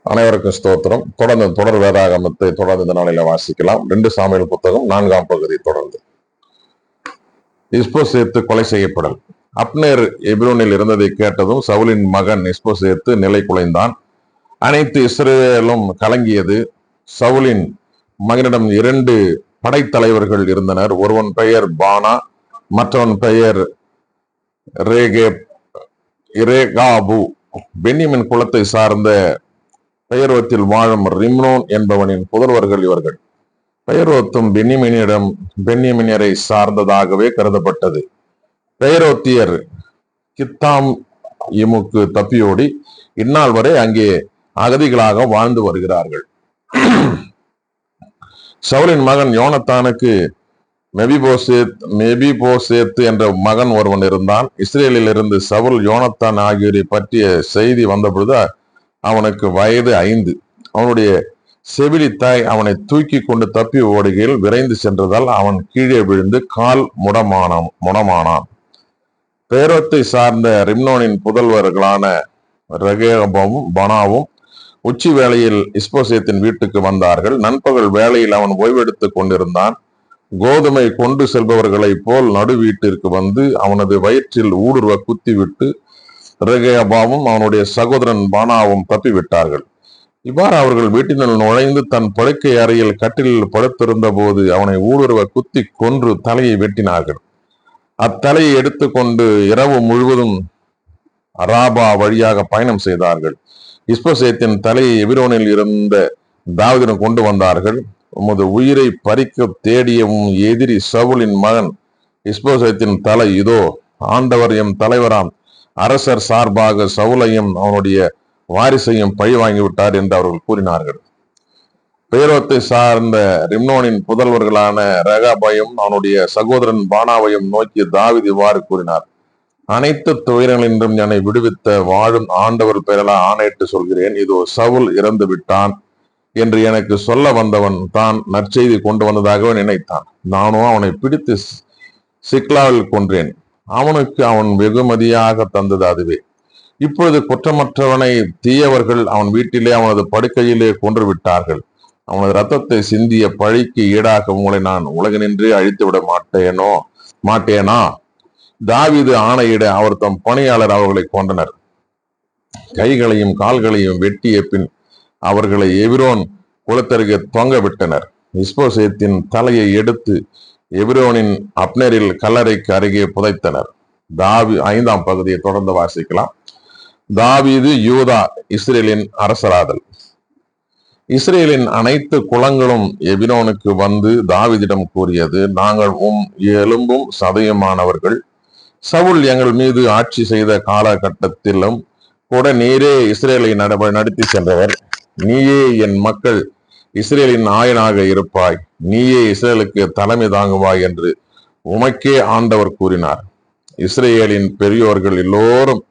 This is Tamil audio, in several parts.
அனைவருக்கும் ஸ்தோத்திரம். தொடர்ந்து தொடர் வேதாகமத்தை தொடர்ந்து இந்த நாளில வாசிக்கலாம். 2 சாமுவேல் புத்தகம் 4ஆம் பகுதி தொடர்ந்து. இஸ்போசேத்து கொலை செய்யப்படல். அப்னேர் எபிரோனில் இருந்ததை கேட்டதும் சவுலின் மகன் இஸ்போசேத்து நிலை குலைந்தான். அனைத்து இஸ்ரவேலும் கலங்கியது. சவுலின் மகனிடம் 2 படைத்தலைவர்கள் இருந்தனர். ஒருவன் பெயர் பானா, மற்றவன் பெயர் ரேகாபு. பென்யமின் குலத்தை சார்ந்த பெயரோத்தில் வாழும் ரிம்னோன் என்பவனின் புதல்வர்கள் இவர்கள். பெயரோத்தும் பென்யமினியரை சார்ந்ததாகவே கருதப்பட்டது. பெயரோத்தியர் கித்தாம் இமுக்கு தப்பியோடி இந்நாள் வரை அங்கே அகதிகளாக வாழ்ந்து வருகிறார்கள். சவுலின் மகன் யோனத்தானுக்கு மெபிபோசேத் என்ற மகன் ஒருவன் இருந்தான். இஸ்ரேலில் இருந்து சவுல் யோனத்தான் ஆகியோரை பற்றிய செய்தி வந்தபொழுது அவனுக்கு வயது 5. அவனுடைய செவிலி தாய் அவனை தூக்கி கொண்டு தப்பி ஓடுகையில் விரைந்து சென்றதால் அவன் கீழே விழுந்து கால் முடமானான். பேரோத்தை சார்ந்த ரிம்னோனின் புதல்வர்களான ரகேபமும் பனாவும் உச்சி வேளையில் இஸ்போசேத்தின் வீட்டுக்கு வந்தார்கள். நண்பகல் வேளையில் அவன் ஓய்வெடுத்துக் கொண்டிருந்தான். கோதுமை கொண்டு செல்பவர்களை போல் நடு வீட்டிற்கு வந்து அவனது வயிற்றில் ஊடுருவ குத்திவிட்டு ரகேபாவும் அவனுடைய சகோதரன் பானாவும் தப்பிவிட்டார்கள். இவ்வாறு அவர்கள் வீட்டினுள் நுழைந்து தன் படுக்கை அறையில் கட்டிலில் படுத்திருந்த போது அவனை ஊடுருவ குத்தி கொன்று தலையை வெட்டினார்கள். அத்தலையை எடுத்துக்கொண்டு இரவு முழுவதும் அராபா வழியாக பயணம் செய்தார்கள். இஸ்போசேத்தின் தலையை எபிரோனில் இருந்த தாவீதிடம் கொண்டு வந்தார்கள். உமது உயிரை பறிக்க தேடியவும் எதிரி சவுலின் மகன் இஸ்போசேத்தின் தலை இதோ, ஆண்டவர் எம் தலைவராம் அரசர் சார்பாக சவுலையும் அவனுடைய வாரிசையும் பழி வாங்கிவிட்டார் என்று அவர்கள் கூறினார்கள். பேரோத்தை சார்ந்த ரிம்னோனின் புதல்வர்களான ரகாபையும் அவனுடைய சகோதரன் பானாவையும் நோக்கி தாவீது இவ்வாறு கூறினார்: அனைத்து துயரங்களின்றும் என்னை விடுவித்த வாழும் ஆண்டவர் பெயரால் ஆணையிட்டு சொல்கிறேன், இதோ சவுல் இறந்து விட்டான் என்று எனக்கு சொல்ல வந்தவன் தான் நற்செய்தி கொண்டு வந்ததாகவே நினைத்தான். நானும் அவனை பிடித்து சிக்லாவில் கொன்றேன். அவனுக்கு அவன் வெகுமதியாக தந்தது அதுவே. இப்பொழுது குற்றமற்றவனை தீயவர்கள் அவன் வீட்டிலே அவனது படுக்கையிலே கொன்று விட்டார்கள். அவனது இரத்தத்தை சிந்திய பழிக்கு ஈடாக உங்களை நான் உலகினின்றே அழித்து விட மாட்டேனா? தாவீது ஆணையிட அவர் தம் பணியாளர் அவர்களை கொண்டனர். கைகளையும் கால்களையும் வெட்டிய பின் அவர்களை எபிரோன் குளத்தருகே தொங்க விட்டனர். இஸ்போசேத்தின் தலையை எடுத்து எபிரோனின் அப்னேரில் கல்லறைக்கு அருகே புதைத்தனர். 5ஆம் பகுதியை தொடர்ந்து வாசிக்கலாம். தாவீது யூதா இஸ்ரேலின் அரசராதல். இஸ்ரேலின் அனைத்து குலங்களும் எபிரோனுக்கு வந்து தாவீதிடம் கூறியது: நாங்கள் எலும்பும் சதையுமானவர்கள். சவுல் எங்கள் மீது ஆட்சி செய்த காலகட்டத்திலும் கூட நீரே இஸ்ரேலை நடத்தி சென்றவர். நீயே என் மக்கள் இஸ்ரேலின் ஆயனாக இருப்பாய். நீயே இஸ்ரேலுக்கு தலைமை தாங்குவாய் என்று உமக்கே ஆண்டவர் கூறினார். இஸ்ரேலின் பெரியோர்கள் எல்லோரும்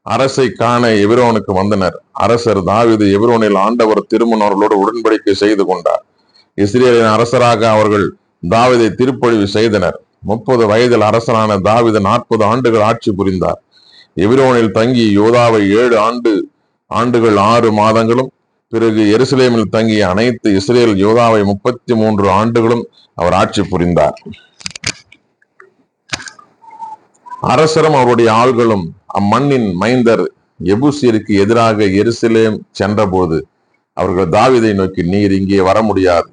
அரசை காண எபிரோனுக்கு வந்தனர். அரசர் தாவீது எபிரோனில் ஆண்டவர் திருமுன்னவர்களோடு உடன்படிக்கை செய்து கொண்டார். இஸ்ரேலின் அரசராக அவர்கள் தாவீதை திருப்பொழிவு செய்தனர். 30 வயதில் அரசரான தாவீது 40 ஆண்டுகள் ஆட்சி புரிந்தார். எபிரோனில் தங்கி யூதாவை 7 ஆண்டுகள் 6 மாதங்களும், பிறகு எருசலேமில் தங்கிய அனைத்து இஸ்ரேல் யூதாவை 33 ஆண்டுகளும் அவர் ஆட்சி புரிந்தார். அரசரும் அவருடைய ஆள்களும் அம்மண்ணின் மைந்தர் எபூசியருக்கு எதிராக எருசலேம் சென்றபோது அவர்கள் தாவீதை நோக்கி, நீர் இங்கே வர முடியாது.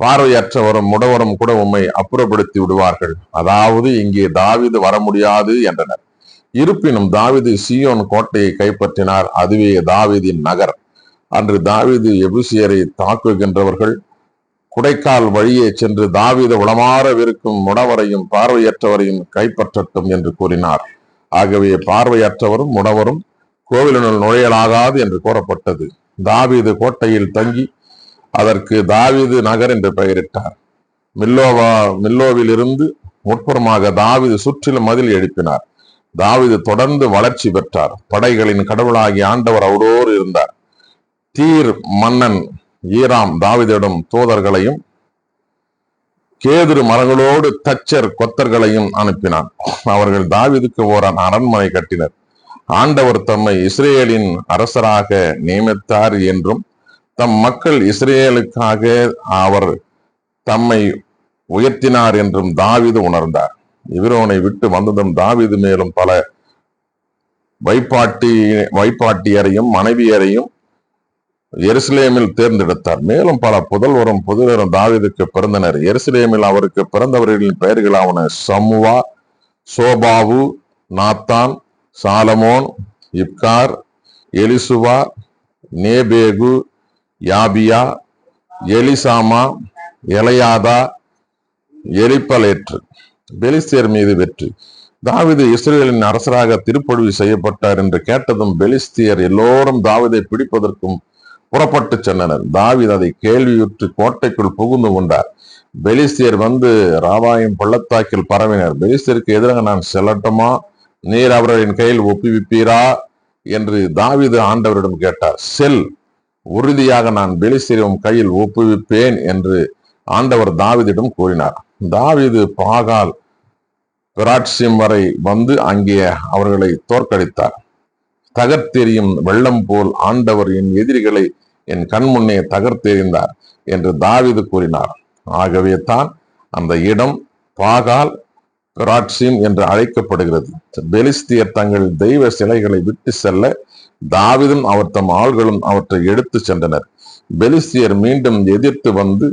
பார்வையற்றவரும் முடவரும் கூட உம்மை அப்புறப்படுத்தி விடுவார்கள். அதாவது இங்கே தாவீது வர முடியாது என்றனர். இருப்பினும் தாவீது சீயோன் கோட்டையை கைப்பற்றினார். அதுவே தாவீதின் நகர். அன்று தாவீது எபூசியரை தாக்குகின்றவர்கள் குடைக்கால் வழியே சென்று தாவீது உளமாறவிருக்கும் முடவரையும் பார்வையற்றவரையும் கைப்பற்றட்டும் என்று கூறினார். ஆகவே பார்வையற்றவரும் முடவரும் கோவிலினுள் நுழையலாகாது என்று கூறப்பட்டது. தாவீது கோட்டையில் தங்கி அதற்கு தாவீது நகர் என்று பெயரிட்டார். மில்லோவில் இருந்து உட்புறமாக தாவீது சுற்றிலும் மதில் எழுப்பினார். தாவீது தொடர்ந்து வளர்ச்சி பெற்றார். படைகளின் கடவுளாகிய ஆண்டவர் அவரோடு இருந்தார். தீர் மன்னன் ஈராம் தாவீதிடம் தூதர்களையும் கேதுரு மரங்களோடு தச்சர் கொத்தர்களையும் அனுப்பினான். அவர்கள் தாவீதுக்கு ஓர் அரண்மனை கட்டினர். ஆண்டவர் தம்மை இஸ்ரேலின் அரசராக நியமித்தார் என்றும் தம் மக்கள் இஸ்ரேலுக்காக அவர் தம்மை உயர்த்தினார் என்றும் தாவீது உணர்ந்தார். எபிரோனை விட்டு வந்ததும் தாவீது மேலும் பல வைப்பாட்டியரையும் மனைவியரையும் எருசலேமில் தேர்ந்தெடுத்தார். மேலும் பல புதல்வரும் தாவீதுக்கு பிறந்தனர். எருசலேமில் அவருக்கு பிறந்தவர்களின் பெயர்களாவன சம்முவா, சோபாவு, நாத்தான், சாலமோன், இப்கார், எலிசுவா, நேபேகு, யாபியா, எலிசாமா, எலையாதா, எலிப்பலேற்று. பெலிஸ்தியர் மீது வெற்றி. தாவீது இஸ்ரேலின் அரசராக திருப்பொழிவு செய்யப்பட்டார் என்று கேட்டதும் பெலிஸ்தியர் எல்லோரும் தாவீதை பிடிப்பதற்கும் புறப்பட்டு சென்றனர். தாவீது அதை கேள்வியுற்று கோட்டைக்குள் புகுந்து கொண்டார். பெலிஸ்தியர் வந்து ராபாயும் பள்ளத்தாக்கில் பரவினர். பெலிஸ்தியருக்கு எதிராக நான் செல்லட்டுமா, நீர் அவர்களின் கையில் ஒப்புவிப்பீரா என்று தாவீது ஆண்டவரிடம் கேட்டார். செல், உறுதியாக நான் பெலிஸ்தியரின் கையில் ஒப்புவிப்பேன் என்று ஆண்டவர் தாவீதிடம் கூறினார். தாவீது பாகால் பெராட்சிம் வரை வந்து அங்கே அவர்களை தோற்கடித்தார். தகர்த்தெறியும் வெள்ளம் போல் ஆண்டவர் என் எதிரிகளை என் கண்முன்னே தகர்த்தெறிந்தார் என்று தாவீது கூறினார். ஆகவே தான் அந்த இடம் பாகால் பெராட்சிம் என்று அழைக்கப்படுகிறது. பெலிஸ்தியர் தங்கள் தெய்வ சிலைகளை விட்டு செல்ல தாவீதும் அவர் தம் ஆள்களும் அவற்றை எடுத்து சென்றனர். பெலிஸ்தியர் மீண்டும் எதிர்த்து வந்து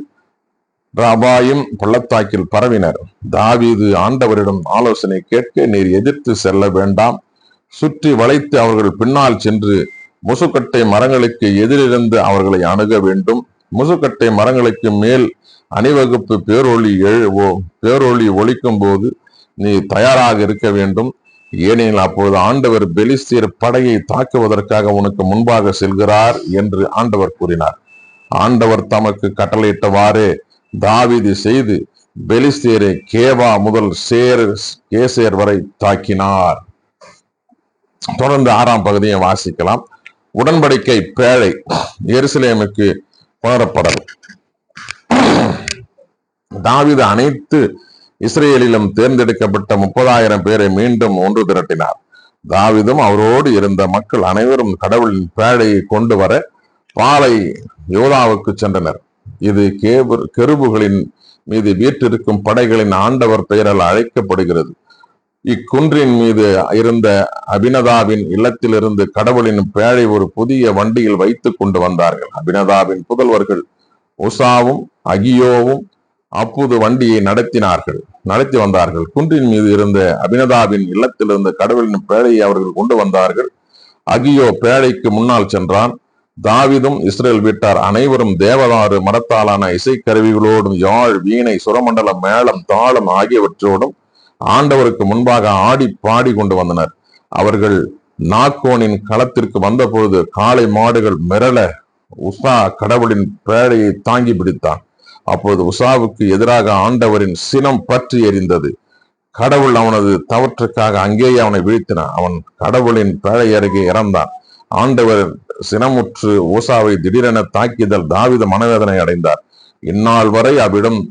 ராபாயும் பள்ளத்தாக்கில் பரவினர். தாவீது ஆண்டவரிடம் ஆலோசனை கேட்க, நீர் எதிர்த்து செல்ல வேண்டாம், சுற்றி வளைத்து அவர்கள் பின்னால் சென்று முசுக்கட்டை மரங்களுக்கு எதிரிருந்து அவர்களை அணுக வேண்டும். முசுக்கட்டை மரங்களுக்கு மேல் அணிவகுப்பு பேரொளி ஒலிக்கும் போது நீ தயாராக இருக்க வேண்டும். ஏனெனில் அப்பொழுது ஆண்டவர் பெலிஸ்தியர் படையை தாக்குவதற்காக உனக்கு முன்பாக செல்கிறார் என்று ஆண்டவர் கூறினார். ஆண்டவர் தமக்கு கட்டளையிட்டவாறே தாவீது செய்து பெலிஸ்தியரை கேவா முதல் கேசேர் வரை தாக்கினார். தொடர்ந்து 6ஆம் பகுதியை வாசிக்கலாம். உடன்படிக்கை பேழை எருசலேமுக்கு புணரப்படல். தாவீது அனைத்து இஸ்ரேலிலும் தேர்ந்தெடுக்கப்பட்ட 30,000 பேரை மீண்டும் ஒன்று திரட்டினார். தாவீதும் அவரோடு இருந்த மக்கள் அனைவரும் கடவுளின் பேழையை கொண்டு வர பாலை யோதாவுக்கு சென்றனர். இது கெருபுகளின் மீது வீற்றிருக்கும் படைகளின் ஆண்டவர் பெயரால் அழைக்கப்படுகிறது. இக்குன்றின் மீது இருந்த அபினதாவின் இல்லத்திலிருந்து கடவுளின் பேழை ஒரு புதிய வண்டியில் வைத்து கொண்டு வந்தார்கள். அபினதாவின் புதல்வர்கள் உசாவும் அகியோவும் அப்போது வண்டியை நடத்தி வந்தார்கள். குன்றின் மீது இருந்த அபினதாவின் இல்லத்திலிருந்த கடவுளின் பேழையை அவர்கள் கொண்டு வந்தார்கள். அகியோ பேழைக்கு முன்னால் சென்றான். தாவீதும் இஸ்ரேல் வீட்டார் அனைவரும் தேவதாரு மரத்தாலான இசைக்கருவிகளோடும் யாழ், வீணை, சுரமண்டலம், மேளம், தாளம் ஆகியவற்றோடும் ஆண்டவருக்கு முன்பாக ஆடி பாடி கொண்டு வந்தனர். அவர்கள் நாக்கோனின் களத்திற்கு வந்தபொழுது காளை மாடுகள் மிரள உசா கடவுளின் பேழையை தாங்கி பிடித்தான். அப்போது உசாவுக்கு எதிராக ஆண்டவரின் சினம் பற்றி எரிந்தது. கடவுள் அவனது தவற்றுக்காக அங்கேயே அவனை வீழ்த்தினான். அவன் கடவுளின் பேழை அருகே இறந்தான். ஆண்டவர் சினமுற்று ஊசாவை திடீரென தாக்கியதால் தாவீது மனவேதனை அடைந்தார். இந்நாள் வரை அவ்விடம்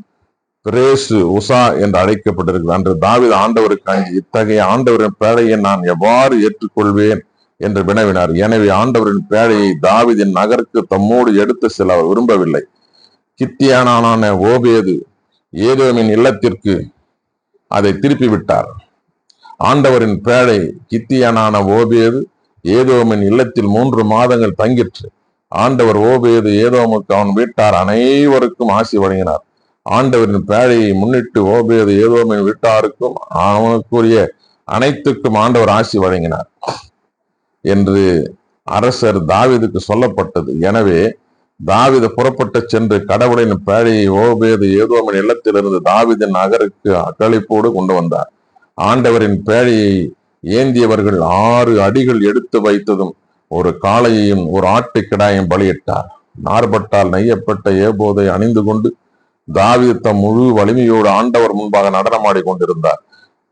பிரேசு உசா என்று அழைக்கப்பட்டிருக்கிறது. அன்று தாவீது ஆண்டவருக்கு அஞ்சி, இத்தகைய ஆண்டவரின் பேழையை நான் எவ்வாறு ஏற்றுக்கொள்வேன் என்று வினவினார். எனவே ஆண்டவரின் பேழையை தாவீதின் நகருக்கு தம்மோடு எடுத்து செல்ல அவர் விரும்பவில்லை. கித்தியானான ஓபேது ஏதோமின் இல்லத்திற்கு அதை திருப்பி விட்டார். ஆண்டவரின் பேழை கித்தியானான ஓபேது ஏதோமின் இல்லத்தில் 3 மாதங்கள் தங்கிற்று. ஆண்டவர் ஓபேது ஏதோமுக்கு அவன் வீட்டார் அனைவருக்கும் ஆசி வழங்கினார். ஆண்டவரின் பேழையை முன்னிட்டு ஓபேது ஏதோமின் வீட்டாருக்கும் அவனுக்குரிய அனைத்துக்கும் ஆண்டவர் ஆசி வழங்கினார் என்று அரசர் தாவீதுக்கு சொல்லப்பட்டது. எனவே தாவீது புறப்பட்டு சென்று கடவுளின் பேழையை ஓபேது ஏதோமின் இல்லத்திலிருந்து தாவீதின் நகருக்கு அக்களிப்போடு கொண்டு வந்தார். ஆண்டவரின் பேழையை ஏந்தியவர்கள் 6 அடிகள் எடுத்து வைத்ததும் ஒரு காளையையும் ஒரு ஆட்டுக்கிடாயையும் பலியிட்டார். நார்பட்டால் நெய்யப்பட்ட ஏபோதை அணிந்து கொண்டு தாவீது தம் முழு வலிமையோடு ஆண்டவர் முன்பாக நடனமாடி கொண்டிருந்தார்.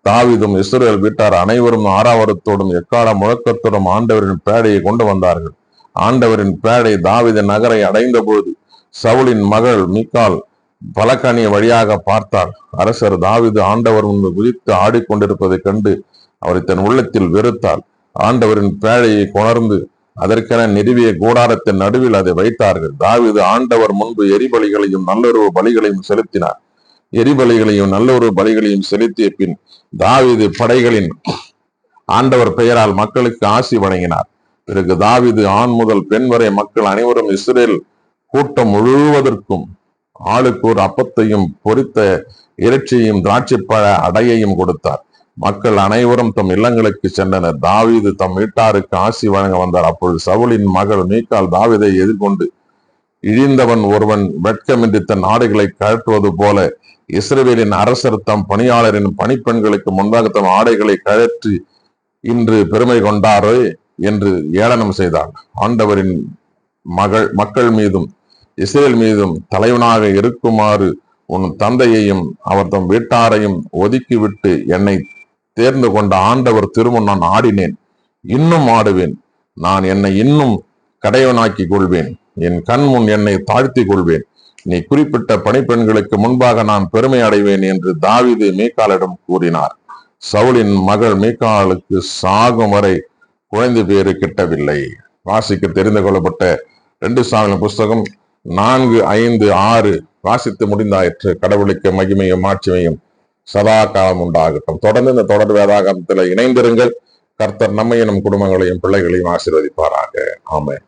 தாவீதும் இஸ்ரேல் வீட்டார் அனைவரும் ஆரவாரத்தோடும் எக்கால முழக்கத்தோடும் ஆண்டவரின் பேழையை கொண்டு வந்தார்கள். ஆண்டவரின் பேழை தாவீதின் நகரை அடைந்த பொழுது சவுலின் மகள் மீகால் பலகணிய வழியாக பார்த்தாள். அரசர் தாவீது ஆண்டவர் முன்பு குதித்து ஆடிக்கொண்டிருப்பதை கண்டு அவரை தன் உள்ளத்தில் வெறுத்தாள். ஆண்டவரின் பேழையை கொணர்ந்து அதற்கென நிறுவிய கூடாரத்தின் நடுவில் அதை வைத்தார்கள். தாவீது ஆண்டவர் முன்பு எரிபலிகளையும் நல்லுறவு பலிகளையும் செலுத்தினார். எரிபலிகளையும் நல்லுறவு பலிகளையும் செலுத்திய பின் தாவீது படைகளின் ஆண்டவர் பெயரால் மக்களுக்கு ஆசி வழங்கினார். பிறகு தாவீது ஆண் முதல் பெண் வரை மக்கள் அனைவரும் இஸ்ரேல் கூட்டம் முழுவதற்கும் ஆளுக்கு ஒரு அப்பத்தையும் பொரித்த இறைச்சியையும் திராட்சைப்பழ அடையையும் கொடுத்தார். மக்கள் அனைவரும் தம் இல்லங்களுக்கு சென்றனர். தாவீது தம் வீட்டாருக்கு ஆசி வழங்க வந்தார். அப்பொழுது சவுலின் மகள் மீகாள் தாவீதை எதிர்கொண்டு, இழிந்தவன் ஒருவன் வெட்கமின்றி தன் ஆடைகளை கழற்றுவது போல இஸ்ரவேலின் அரசர் தம் பணியாளரின் பணிப்பெண்களுக்கு முன்பாக தம் ஆடைகளை கழற்றி இன்று பெருமை கொண்டாரோ என்று ஏளனம் செய்தார். ஆண்டவரின் மக்கள் மீதும் இஸ்ரேல் மீதும் தலைவனாக இருக்குமாறு உன் தந்தையையும் அவர் தம் வீட்டாரையும் ஒதுக்கிவிட்டு என்னை தேர்ந்து கொண்ட ஆண்டவர் திருமுன் நான் ஆடினேன், இன்னும் ஆடுவேன். நான் என்னை இன்னும் கடையவனாக்கி கொள்வேன். என் கண் முன் என்னை தாழ்த்தி கொள்வேன். நீ குறிப்பிட்ட பணிப்பெண்களுக்கு முன்பாக நான் பெருமை அடைவேன் என்று தாவீது மீகாலிடம் கூறினார். சவுலின் மகள் மீகாலுக்கு சாகும் வரை குழந்தை பேரு கிட்டவில்லை. வாசிக்க தெரிந்து கொள்ளப்பட்ட 2 சாமுவேல் புஸ்தகம் 4, 5, 6 வாசித்து முடிந்தாயிற்று. கடவுளுக்கு மகிமையும் மாட்சிமையும் சதா காலம் உண்டாகட்டும். தொடர்ந்து இந்த தொடர் வேதாகமத்தில் இணைந்திருங்கள். கர்த்தர் நம்மையும் நம் குடும்பங்களையும் பிள்ளைகளையும் ஆசீர்வதிப்பாராக. ஆமென்.